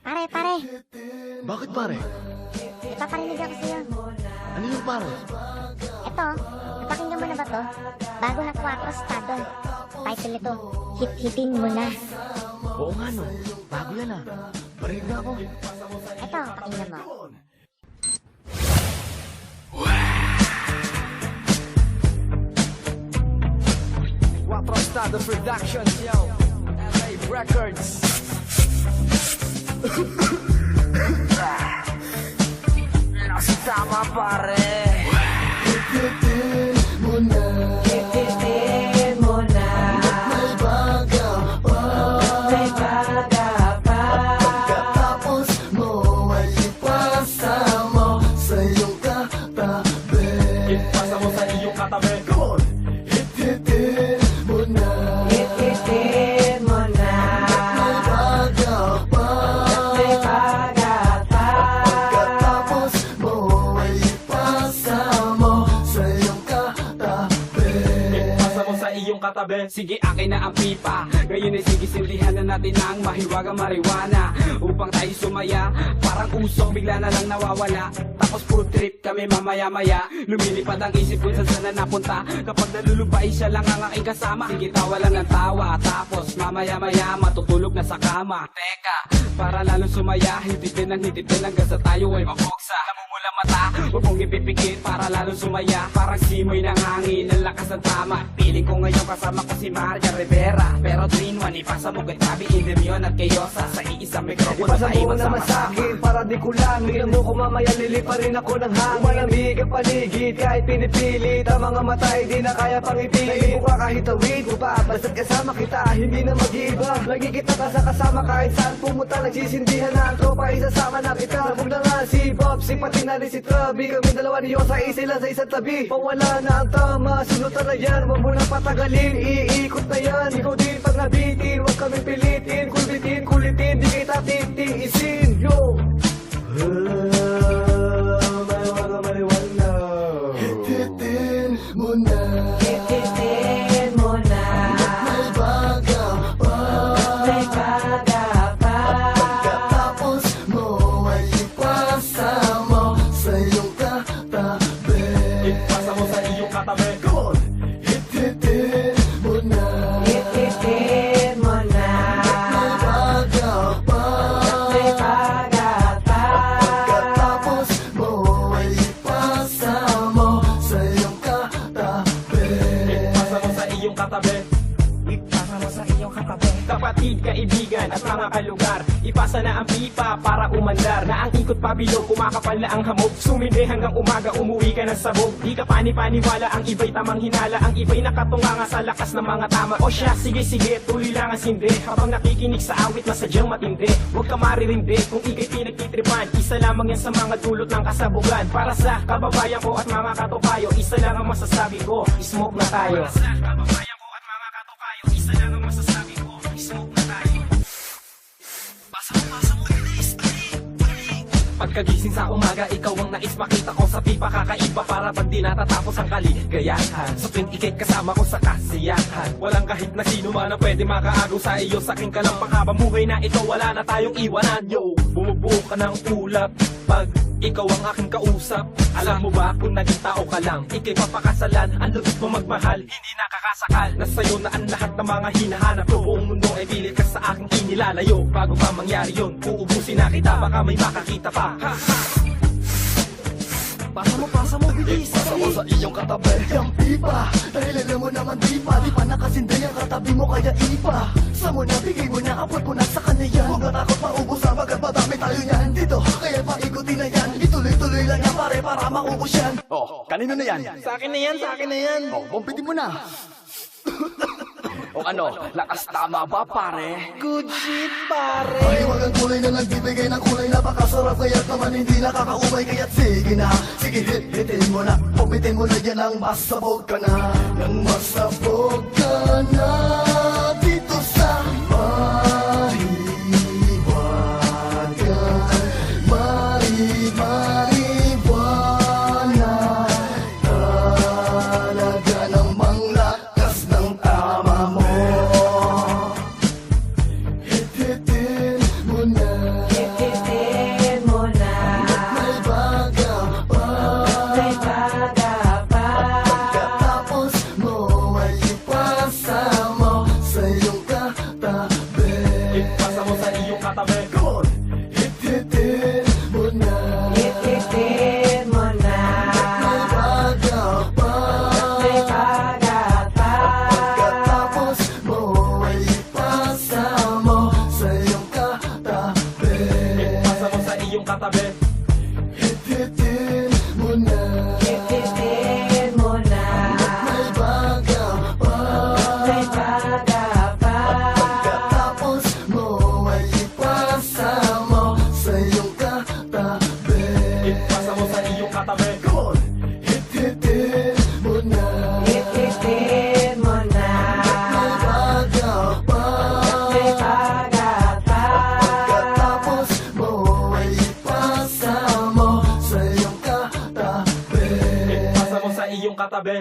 Pare, Bakit pare? ipaparinig ako sa'yo. Ano yung pare? Ito, napakinggan mo na ba to? Bago na 4 estado. Title nito, Hit-Hitin Mo Na. Oo nga no, bago yan ah. Parinig na ako. Ito, pakinggan mo. Quattro Estado Productions, yo. LA Records. Nasi tama pare. Hit-hitin mo na. Hit-hitin mo na. May baga pa. May baga pa. Pagkatapos mo ay ipasa mo sa iyong katabi. Ipasa mo sa iyong katabi. Come on! Hit-hitin mo na. Hit-hitin mo na. May baga pa. May baga pa. Pagkatapos mo ay ipasa mo sa iyong katabi. Ipasa mo sa iyong katabi. Sige, akin na ang pipa. Ngayon ay sige, sindihan na natin ang mahiwagang marijuana. Upang tayo sumaya, parang usok bigla na lang nawawala. Tapos food trip kami mamaya-maya. Lumilipad ang isip kung saan na napunta. Kapag nalulubay siya lang ang aking kasama. Sige, tawa lang ng tawa. Tapos mamaya-maya matutulog na sa kama. Teka, para lalo sumaya, hititin hanggang sa tayo ay mabuksa. Namumula mata, huwag mong ipipikit para lalo sumaya. Parang simoy ng hangin, ang lakas ng tama. Piling ko ngayon kasama ko si Maria Rivera. Pero 3-1, ipasa mo kay Tabi, Indemion at Kayosa. Sa iisang mikropono tayo magsama-sama. Para di ko lang, tingnan mo ko mamaya lilipa rin ako ng hangin. Malamig ang paligid kahit pinipilit. Ang mga mata ay di na kaya pang ipilit. Hindi ko ka kahit tawid ko pa, basta't kasama kita, hindi na mag-iba. Lagi kita kasama kahit saan pumunta. Nagsisindihan na ang tropa, isasama na kita. Sabog na nga si Bob, si pati na rin si Trabi. Kami dalawa ni Yosa, sila sa isang tabi. Pawala na ang tama, sinutan na yan. Huwag mo nang patagalin, iikot na yan. Ikaw din pag nabitin, huwag kaming pilitin. Kulbitin, kulitin, di kita titiisin. Yo! Hit-hitin mo na. Hit-hitin mo na. May baga pa. May baga pa. Pagkatapos mo ay ipasa mo sa iyong katabi. Ipasa mo sa iyong katabi. Come on! Hit-hitin mo na. Hit-hitin mo na. May baga pa. May baga pa. Pagkatapos mo ay ipasa mo sa iyong katabi. Ipasa mo sa iyong katabi. Ipasa mo sa iyong katabi. Kapatid, kaibigan at mga kalugar, ipasa na ang pipa para umandar. Na ang ikot pabilog, kumakapal na ang hamog. Sumindi hanggang umaga, umuwi ka ng sabog. Di ka pani-paniwala, ang iba'y tamang hinala. Ang iba'y nakatunganga sa lakas ng mga tama. O siya, sige, tuloy lang ang sindi. Habang nakikinig sa awit na sadyang matindi. Huwag ka maririndi kung ika'y pinagtitripan. Isa lamang yan sa mga dulot ng kasabugan. Para sa kababayan ko at mga katupayo, isa lang ang masasabi ko, smoke na tayo. Para sa kababayan ko at mga katupayo, isa lang ang masasabi ko, smoke na tayo. Pasa mo, bilis, pagkagising sa umaga, ikaw ang nais makita ko sa pipa. Kakaiba para pag di natatapos ang kaligayahan. Sa tuwing ikit kasama ko sa kasiyahan. Walang kahit na sino man ang pwede makaagaw sa iyo. Sa aking kalampang habang buhay na ito, wala na tayong iwanan. Yo, bumubuo ka ng ulap pag ikaw ang aking kausap. Alam mo ba kung naging tao ka lang, ikay papakasalan. Ang lubos mo magmahal, hindi nakakasakal. Nasa'yo na ang lahat ng mga hinahanap ko. Buong mundo ay pilit ka sa aking inilalayo. Bago pa mangyari yun, uubusin na kita. Baka may makakita pa. Ha, ha. Pasa mo, bilis. Ipasa mo sa iyong katabi yung pipa. Dahil alam mo naman di pa nakasinday ang katabi mo kaya ipa. Sa mo na, bigay mo na, abot mo na sa kanya yan. Huwag natakot maubos na bagat madami tayo yan dito. Kaya paikutin na yan, ituloy-tuloy lang yan pare para maubos yan. Oh, kanino na yan? Sa akin na yan. Oh, bumpitin mo na. O ano, lakas tama ba pare? Good shit, pare. Mahiwagang kulay na nagbibigay ng kulay napakasarap. Kaya't naman hindi nakakaumay. Kaya't sige na, sige hitin mo na. Pumitin mo na yan ang masabog ka na. Nang masabog ka na dito sa Mariwagan. Mariwanan. Talaga namang lakas ng tama mo. Hit-hitin mo na. katabi. Come on, hit-hitin mo na. Hit-hitin mo na. May baga pa. May baga pa. Pagkatapos mo ay ipasa mo sa iyong katabi. Ipasa mo sa iyong katabi. Hit-hitin mo na. Hit-hitin mo na. May baga pa. May baga pa. Pagkatapos mo ay ipasa mo sa iyong katabi. Ipasa mo sa iyong katabi. Come on, hit-hitin mo na. Hit-hitin mo na. May baga pa. May baga pa. Pagkatapos mo ay ipasa mo sa iyong katabi. Ipasa mo sa iyong katabi.